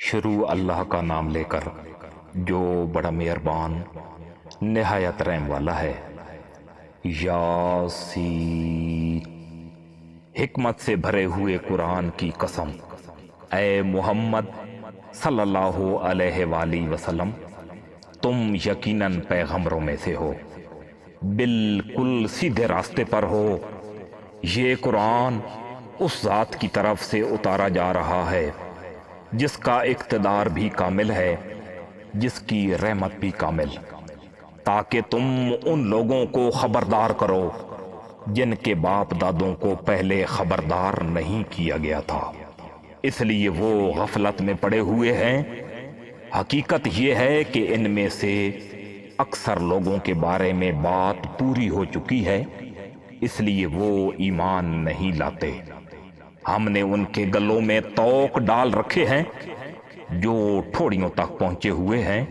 شروع اللہ کا نام لے کر جو بڑا مہربان نہایت رحم والا ہے۔ یاسین، حکمت سے بھرے ہوئے قرآن کی قسم، اے محمد صلی اللہ علیہ وآلہ وسلم، تم یقیناً پیغمبروں میں سے ہو، بالکل سیدھے راستے پر ہو۔ یہ قرآن اس ذات کی طرف سے اتارا جا رہا ہے جس کا اقتدار بھی کامل ہے، جس کی رحمت بھی کامل، تاکہ تم ان لوگوں کو خبردار کرو جن کے باپ دادوں کو پہلے خبردار نہیں کیا گیا تھا، اس لیے وہ غفلت میں پڑے ہوئے ہیں۔ حقیقت یہ ہے کہ ان میں سے اکثر لوگوں کے بارے میں بات پوری ہو چکی ہے، اس لیے وہ ایمان نہیں لاتے۔ ہم نے ان کے گلوں میں توق ڈال رکھے ہیں جو ٹھوڑیوں تک پہنچے ہوئے ہیں،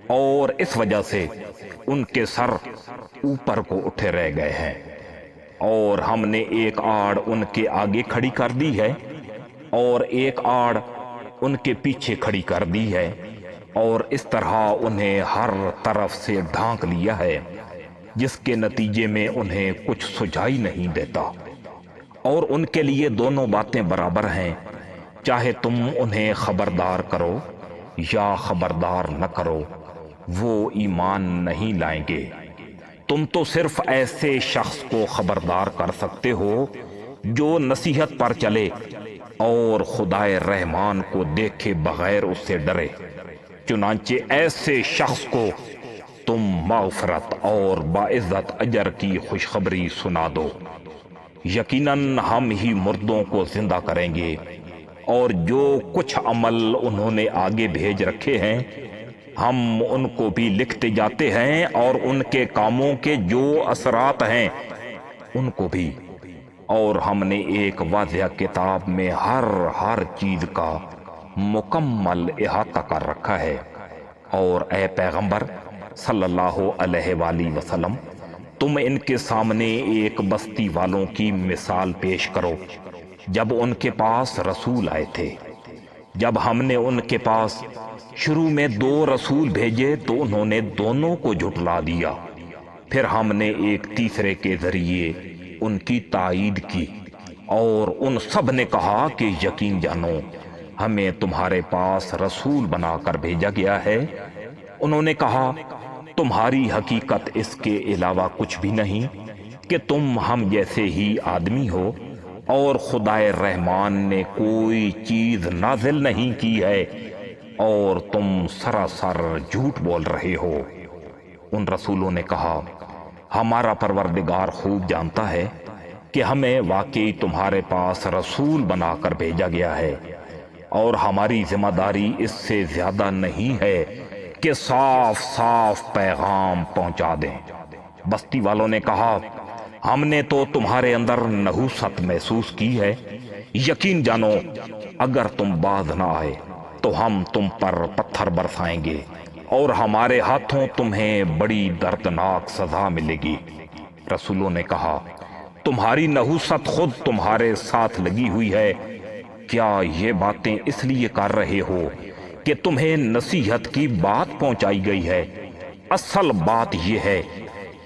اور اس وجہ سے ان کے سر اوپر کو اٹھے رہ گئے ہیں، اور ہم نے ایک آڑ ان کے آگے کھڑی کر دی ہے اور ایک آڑ ان کے پیچھے کھڑی کر دی ہے، اور اس طرح انہیں ہر طرف سے ڈھانک لیا ہے، جس کے نتیجے میں انہیں کچھ سجائی نہیں دیتا۔ اور ان کے لیے دونوں باتیں برابر ہیں، چاہے تم انہیں خبردار کرو یا خبردار نہ کرو، وہ ایمان نہیں لائیں گے۔ تم تو صرف ایسے شخص کو خبردار کر سکتے ہو جو نصیحت پر چلے اور خدائے رحمان کو دیکھے بغیر اس سے ڈرے، چنانچہ ایسے شخص کو تم مغفرت اور باعزت اجر کی خوشخبری سنا دو۔ یقیناً ہم ہی مردوں کو زندہ کریں گے، اور جو کچھ عمل انہوں نے آگے بھیج رکھے ہیں ہم ان کو بھی لکھتے جاتے ہیں، اور ان کے کاموں کے جو اثرات ہیں ان کو بھی، اور ہم نے ایک واضح کتاب میں ہر چیز کا مکمل احاطہ کر رکھا ہے۔ اور اے پیغمبر صلی اللہ علیہ وآلہ وسلم، تم ان کے سامنے ایک بستی والوں کی مثال پیش کرو جب ان کے پاس رسول آئے تھے۔ جب ہم نے ان کے پاس شروع میں 2 رسول بھیجے تو انہوں نے دونوں کو جھٹلا دیا، پھر ہم نے ایک تیسرے کے ذریعے ان کی تائید کی، اور ان سب نے کہا کہ یقین جانو ہمیں تمہارے پاس رسول بنا کر بھیجا گیا ہے۔ انہوں نے کہا تمہاری حقیقت اس کے علاوہ کچھ بھی نہیں کہ تم ہم جیسے ہی آدمی ہو، اور خدائے رحمان نے کوئی چیز نازل نہیں کی ہے، اور تم سراسر جھوٹ بول رہے ہو۔ ان رسولوں نے کہا ہمارا پروردگار خوب جانتا ہے کہ ہمیں واقعی تمہارے پاس رسول بنا کر بھیجا گیا ہے، اور ہماری ذمہ داری اس سے زیادہ نہیں ہے کہ صاف صاف پیغام پہنچا دیں۔ بستی والوں نے کہا ہم نے تو تمہارے اندر نحوست محسوس کی ہے، یقین جانو اگر تم باز نہ آئے تو ہم تم پر پتھر برسائیں گے، اور ہمارے ہاتھوں تمہیں بڑی دردناک سزا ملے گی۔ رسولوں نے کہا تمہاری نحوست خود تمہارے ساتھ لگی ہوئی ہے، کیا یہ باتیں اس لیے کر رہے ہو کہ تمہیں نصیحت کی بات پہنچائی گئی ہے؟ اصل بات یہ ہے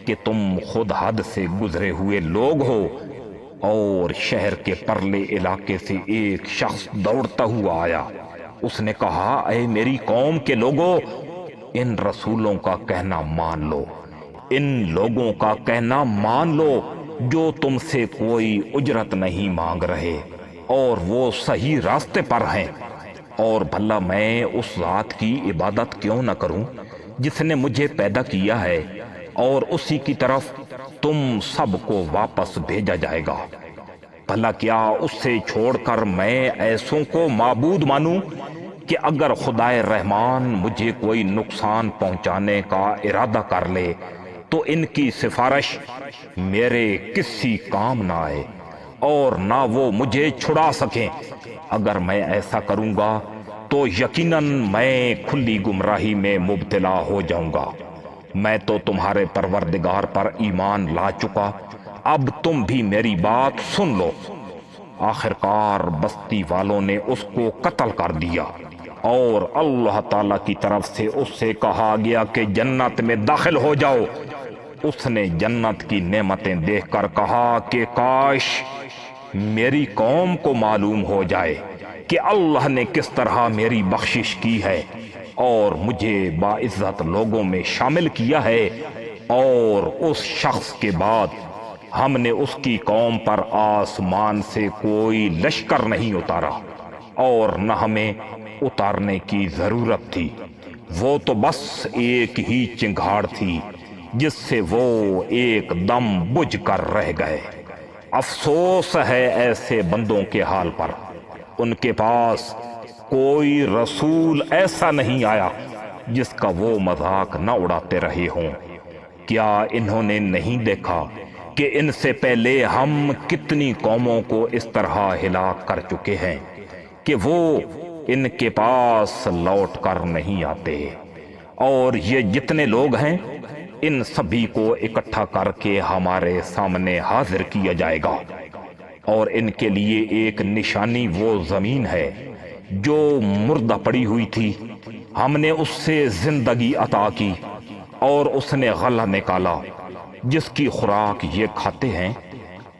کہ تم خود حد سے گزرے ہوئے لوگ ہو۔ اور شہر کے پرلے علاقے سے ایک شخص دوڑتا ہوا آیا، اس نے کہا اے میری قوم کے لوگوں، ان رسولوں کا کہنا مان لو، ان لوگوں کا کہنا مان لو جو تم سے کوئی اجرت نہیں مانگ رہے، اور وہ صحیح راستے پر ہیں۔ اور بھلا میں اس ذات کی عبادت کیوں نہ کروں جس نے مجھے پیدا کیا ہے، اور اسی کی طرف تم سب کو واپس بھیجا جائے گا۔ بھلا کیا اس سے چھوڑ کر میں ایسوں کو معبود مانوں کہ اگر خدائے رحمان مجھے کوئی نقصان پہنچانے کا ارادہ کر لے تو ان کی سفارش میرے کسی کام نہ آئے، اور نہ وہ مجھے چھڑا سکیں۔ اگر میں ایسا کروں گا تو یقیناً میں کھلی گمراہی میں مبتلا ہو جاؤں گا۔ میں تو تمہارے پروردگار پر ایمان لا چکا، اب تم بھی میری بات سن لو۔ آخرکار بستی والوں نے اس کو قتل کر دیا، اور اللہ تعالیٰ کی طرف سے اس سے کہا گیا کہ جنت میں داخل ہو جاؤ، اس نے جنت کی نعمتیں دیکھ کر کہا کہ کاش میری قوم کو معلوم ہو جائے کہ اللہ نے کس طرح میری بخشش کی ہے اور مجھے باعزت لوگوں میں شامل کیا ہے۔ اور اس شخص کے بعد ہم نے اس کی قوم پر آسمان سے کوئی لشکر نہیں اتارا اور نہ ہمیں اتارنے کی ضرورت تھی، وہ تو بس ایک ہی چنگھاڑ تھی جس سے وہ ایک دم بجھ کر رہ گئے۔ افسوس ہے ایسے بندوں کے حال پر، ان کے پاس کوئی رسول ایسا نہیں آیا جس کا وہ مذاق نہ اڑاتے رہے ہوں۔ کیا انہوں نے نہیں دیکھا کہ ان سے پہلے ہم کتنی قوموں کو اس طرح ہلاک کر چکے ہیں کہ وہ ان کے پاس لوٹ کر نہیں آتے؟ اور یہ جتنے لوگ ہیں ان سبھی کو اکٹھا کر کے ہمارے سامنے حاضر کیا جائے گا، اور ان کے لیے ایک نشانی وہ زمین ہے جو مردہ پڑی ہوئی تھی، ہم نے اس سے زندگی عطا کی، اور اس نے غلہ نکالا جس کی خوراک یہ کھاتے ہیں،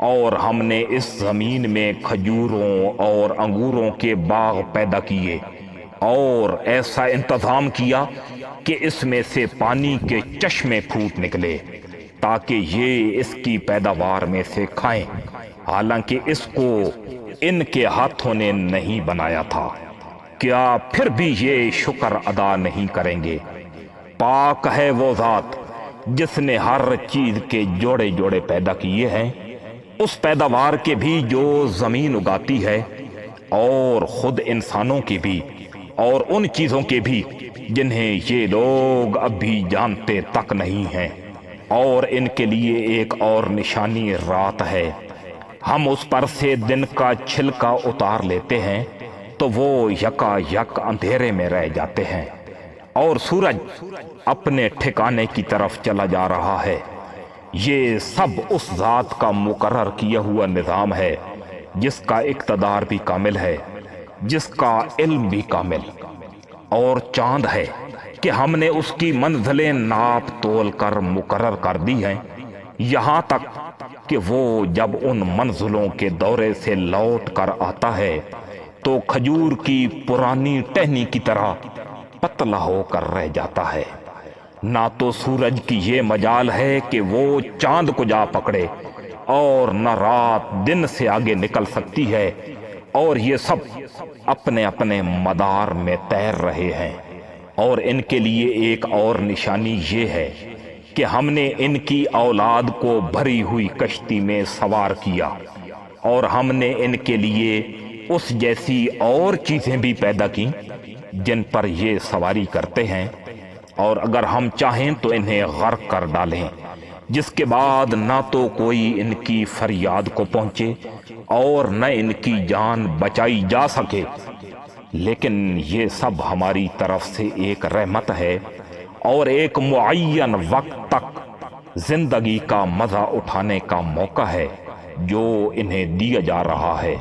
اور ہم نے اس زمین میں کھجوروں اور انگوروں کے باغ پیدا کیے، اور ایسا انتظام کیا کہ اس میں سے پانی کے چشمے پھوٹ نکلے تاکہ یہ اس کی پیداوار میں سے کھائیں، حالانکہ اس کو ان کے ہاتھوں نے نہیں بنایا تھا۔ کیا پھر بھی یہ شکر ادا نہیں کریں گے؟ پاک ہے وہ ذات جس نے ہر چیز کے جوڑے جوڑے پیدا کیے ہیں، اس پیداوار کے بھی جو زمین اگاتی ہے، اور خود انسانوں کی بھی، اور ان چیزوں کے بھی جنہیں یہ لوگ ابھی جانتے تک نہیں ہیں۔ اور ان کے لیے ایک اور نشانی رات ہے، ہم اس پر سے دن کا چھلکا اتار لیتے ہیں تو وہ یکا یک اندھیرے میں رہ جاتے ہیں، اور سورج اپنے ٹھکانے کی طرف چلا جا رہا ہے۔ یہ سب اس ذات کا مقرر کیا ہوا نظام ہے جس کا اقتدار بھی کامل ہے، جس کا علم بھی کامل۔ اور چاند ہے کہ ہم نے اس کی منزلیں ناپ تول کر مقرر کر دی ہیں، یہاں تک کہ وہ جب ان منزلوں کے دورے سے لوٹ کر آتا ہے تو کھجور کی پرانی ٹہنی کی طرح پتلا ہو کر رہ جاتا ہے۔ نہ تو سورج کی یہ مجال ہے کہ وہ چاند کو جا پکڑے، اور نہ رات دن سے آگے نکل سکتی ہے، اور یہ سب اپنے اپنے مدار میں تیر رہے ہیں۔ اور ان کے لیے ایک اور نشانی یہ ہے کہ ہم نے ان کی اولاد کو بھری ہوئی کشتی میں سوار کیا، اور ہم نے ان کے لیے اس جیسی اور چیزیں بھی پیدا کی جن پر یہ سواری کرتے ہیں، اور اگر ہم چاہیں تو انہیں غرق کر ڈالیں، جس کے بعد نہ تو کوئی ان کی فریاد کو پہنچے اور نہ ان کی جان بچائی جا سکے۔ لیکن یہ سب ہماری طرف سے ایک رحمت ہے، اور ایک معین وقت تک زندگی کا مزہ اٹھانے کا موقع ہے جو انہیں دیا جا رہا ہے۔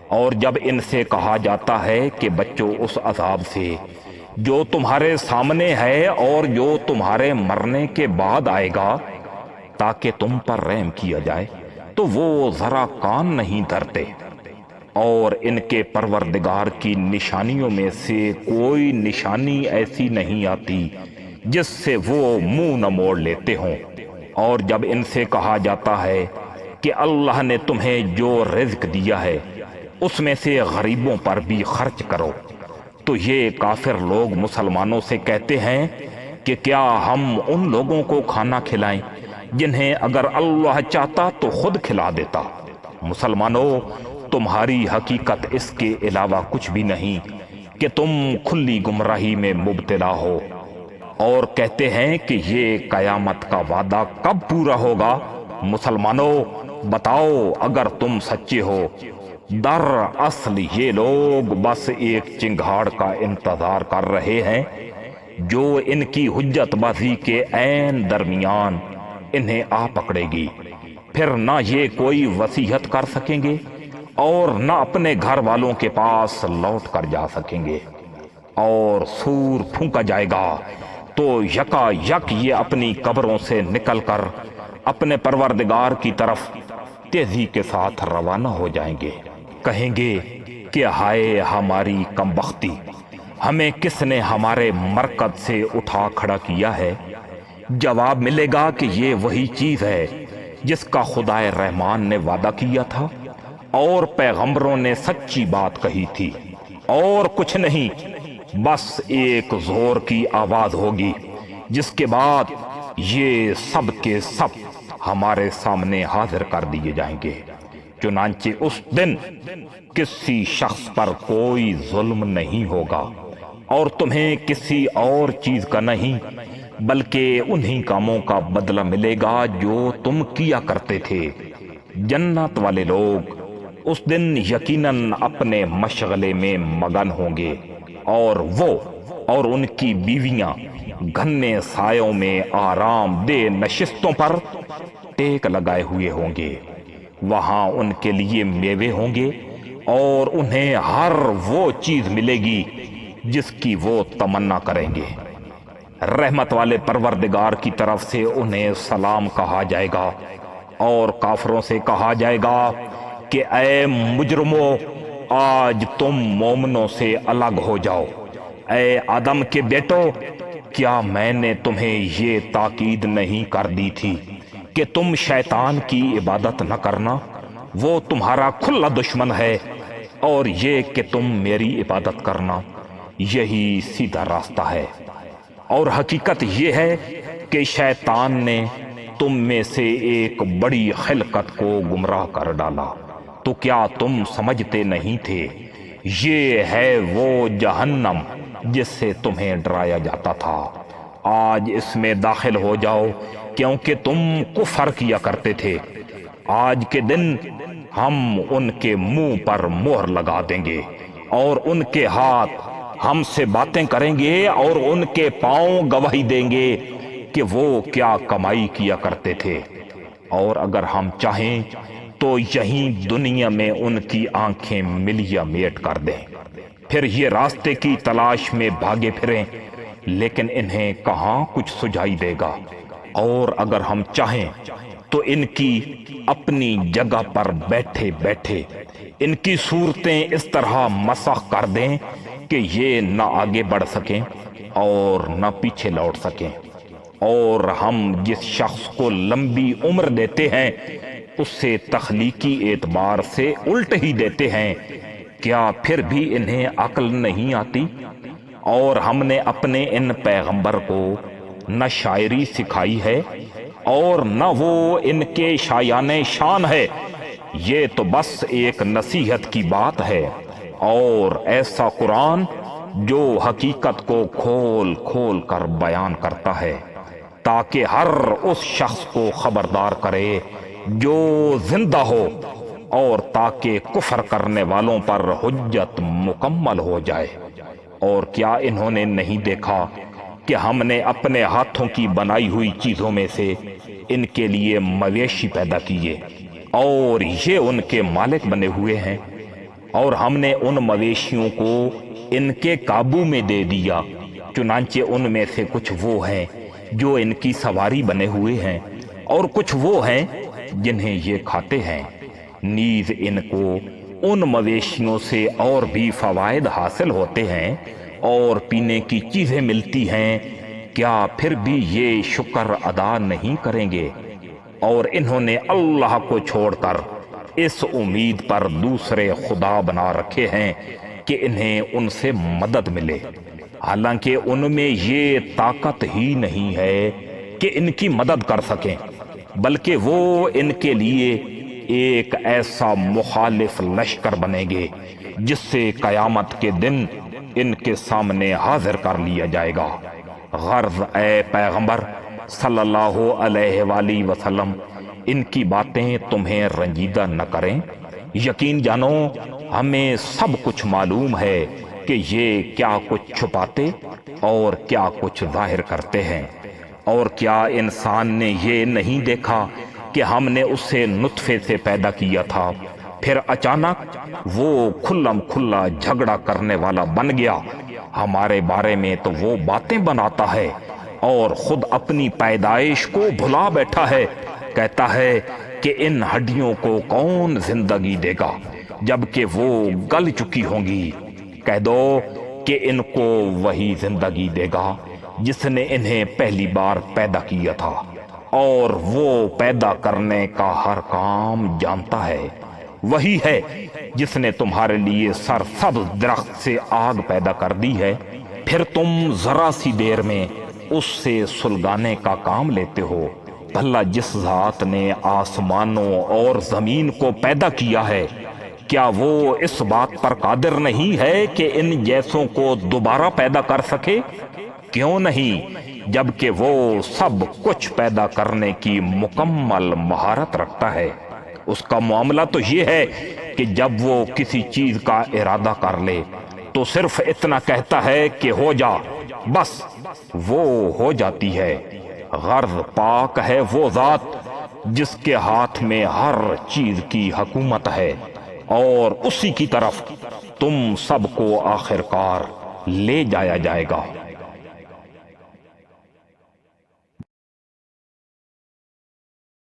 اور جب ان سے کہا جاتا ہے کہ بچوں اس عذاب سے جو تمہارے سامنے ہے اور جو تمہارے مرنے کے بعد آئے گا تاکہ تم پر رحم کیا جائے، تو وہ ذرا کان نہیں دھرتے۔ اور ان کے پروردگار کی نشانیوں میں سے کوئی نشانی ایسی نہیں آتی جس سے وہ منہ نہ موڑ لیتے ہوں۔ اور جب ان سے کہا جاتا ہے کہ اللہ نے تمہیں جو رزق دیا ہے اس میں سے غریبوں پر بھی خرچ کرو، تو یہ کافر لوگ مسلمانوں سے کہتے ہیں کہ کیا ہم ان لوگوں کو کھانا کھلائیں جنہیں اگر اللہ چاہتا تو خود کھلا دیتا؟ مسلمانوں، تمہاری حقیقت اس کے علاوہ کچھ بھی نہیں کہ تم کھلی گمراہی میں مبتلا ہو۔ اور کہتے ہیں کہ یہ قیامت کا وعدہ کب پورا ہوگا؟ مسلمانوں بتاؤ اگر تم سچے ہو، در اصل یہ لوگ بس ایک چنگھاڑ کا انتظار کر رہے ہیں جو ان کی حجت بازی کے عین درمیان انہیں آ پکڑے گی۔ پھر نہ یہ کوئی وصیت کر سکیں گے اور نہ اپنے گھر والوں کے پاس لوٹ کر جا سکیں گے۔ اور سور پھونکا جائے گا تو یکا یک یہ اپنی قبروں سے نکل کر اپنے پروردگار کی طرف تیزی کے ساتھ روانہ ہو جائیں گے۔ کہیں گے کہ ہائے ہماری کمبختی، ہمیں کس نے ہمارے مرکز سے اٹھا کھڑا کیا ہے؟ جواب ملے گا کہ یہ وہی چیز ہے جس کا خدا رحمان نے وعدہ کیا تھا اور پیغمبروں نے سچی بات کہی تھی، اور کچھ نہیں، بس ایک زور کی آواز ہوگی جس کے بعد یہ سب کے سب ہمارے سامنے حاضر کر دیے جائیں گے۔ چنانچہ اس دن کسی شخص پر کوئی ظلم نہیں ہوگا اور تمہیں کسی اور چیز کا نہیں بلکہ انہی کاموں کا بدلہ ملے گا جو تم کیا کرتے تھے۔ جنت والے لوگ اس دن یقیناً اپنے مشغلے میں مگن ہوں گے، اور وہ اور ان کی بیویاں گھنے سایوں میں آرام دہ نشستوں پر ٹیک لگائے ہوئے ہوں گے۔ وہاں ان کے لیے میوے ہوں گے اور انہیں ہر وہ چیز ملے گی جس کی وہ تمنا کریں گے۔ رحمت والے پروردگار کی طرف سے انہیں سلام کہا جائے گا، اور کافروں سے کہا جائے گا کہ اے مجرمو، آج تم مومنوں سے الگ ہو جاؤ۔ اے آدم کے بیٹو، کیا میں نے تمہیں یہ تاکید نہیں کر دی تھی کہ تم شیطان کی عبادت نہ کرنا؟ وہ تمہارا کھلا دشمن ہے، اور یہ کہ تم میری عبادت کرنا، یہی سیدھا راستہ ہے۔ اور حقیقت یہ ہے کہ شیطان نے تم میں سے ایک بڑی خلقت کو گمراہ کر ڈالا، تو کیا تم سمجھتے نہیں تھے؟ یہ ہے وہ جہنم جس سے تمہیں ڈرایا جاتا تھا، آج اس میں داخل ہو جاؤ کیونکہ تم کفر کیا کرتے تھے۔ آج کے دن ہم ان کے منہ پر مہر لگا دیں گے، اور ان کے ہاتھ ہم سے باتیں کریں گے، اور ان کے پاؤں گواہی دیں گے کہ وہ کیا کمائی کیا کرتے تھے۔ اور اگر ہم چاہیں تو یہیں دنیا میں ان کی آنکھیں ملیا میٹ کر دیں، پھر یہ راستے کی تلاش میں بھاگے پھریں، لیکن انہیں کہاں کچھ سجائی دے گا۔ اور اگر ہم چاہیں تو ان کی اپنی جگہ پر بیٹھے بیٹھے ان کی صورتیں اس طرح مسخ کر دیں کہ یہ نہ آگے بڑھ سکیں اور نہ پیچھے لوٹ سکیں۔ اور ہم جس شخص کو لمبی عمر دیتے ہیں اس سے تخلیقی اعتبار سے الٹ ہی دیتے ہیں، کیا پھر بھی انہیں عقل نہیں آتی؟ اور ہم نے اپنے ان پیغمبر کو نہ شاعری سکھائی ہے اور نہ وہ ان کے شایان شان ہے، یہ تو بس ایک نصیحت کی بات ہے، اور ایسا قرآن جو حقیقت کو کھول کھول کر بیان کرتا ہے تاکہ ہر اس شخص کو خبردار کرے جو زندہ ہو، اور تاکہ کفر کرنے والوں پر حجت مکمل ہو جائے۔ اور کیا انہوں نے نہیں دیکھا کہ ہم نے اپنے ہاتھوں کی بنائی ہوئی چیزوں میں سے ان کے لیے مویشی پیدا کیے، اور یہ ان کے مالک بنے ہوئے ہیں، اور ہم نے ان مویشیوں کو ان کے قابو میں دے دیا، چنانچہ ان میں سے کچھ وہ ہیں جو ان کی سواری بنے ہوئے ہیں، اور کچھ وہ ہیں جنہیں یہ کھاتے ہیں۔ نیز ان کو ان مویشیوں سے اور بھی فوائد حاصل ہوتے ہیں اور پینے کی چیزیں ملتی ہیں، کیا پھر بھی یہ شکر ادا نہیں کریں گے؟ اور انہوں نے اللہ کو چھوڑ کر اس امید پر دوسرے خدا بنا رکھے ہیں کہ انہیں ان سے مدد ملے، حالانکہ ان میں یہ طاقت ہی نہیں ہے کہ ان کی مدد کر سکیں، بلکہ وہ ان کے لیے ایک ایسا مخالف لشکر بنیں گے جس سے قیامت کے دن ان کے سامنے حاضر کر لیا جائے گا۔ غرض اے پیغمبر صلی اللہ علیہ وآلہ وسلم، ان کی باتیں تمہیں رنجیدہ نہ کریں، یقین جانو ہمیں سب کچھ معلوم ہے کہ یہ کیا کچھ چھپاتے اور کیا کچھ ظاہر کرتے ہیں۔ اور کیا انسان نے یہ نہیں دیکھا کہ ہم نے اسے نطفے سے پیدا کیا تھا، پھر اچانک وہ کھلم کھلا جھگڑا کرنے والا بن گیا، ہمارے بارے میں تو وہ باتیں بناتا ہے اور خود اپنی پیدائش کو بھلا بیٹھا ہے. کہتا ہے کہ ان ہڈیوں کو کون زندگی دے گا جبکہ وہ گل چکی ہوں گی. کہہ دو کہ ان کو وہی زندگی دے گا جس نے انہیں پہلی بار پیدا کیا تھا، اور وہ پیدا کرنے کا ہر کام جانتا ہے. وہی ہے جس نے تمہارے لیے سرسبز درخت سے آگ پیدا کر دی ہے، پھر تم ذرا سی دیر میں اس سے سلگانے کا کام لیتے ہو. بھلا جس ذات نے آسمانوں اور زمین کو پیدا کیا ہے، کیا وہ اس بات پر قادر نہیں ہے کہ ان جیسوں کو دوبارہ پیدا کر سکے؟ کیوں نہیں، جبکہ وہ سب کچھ پیدا کرنے کی مکمل مہارت رکھتا ہے. اس کا معاملہ تو یہ ہے کہ جب وہ کسی چیز کا ارادہ کر لے تو صرف اتنا کہتا ہے کہ ہو جا، بس وہ ہو جاتی ہے. غرض پاک ہے وہ ذات جس کے ہاتھ میں ہر چیز کی حکومت ہے، اور اسی کی طرف تم سب کو آخر کار لے جایا جائے گا.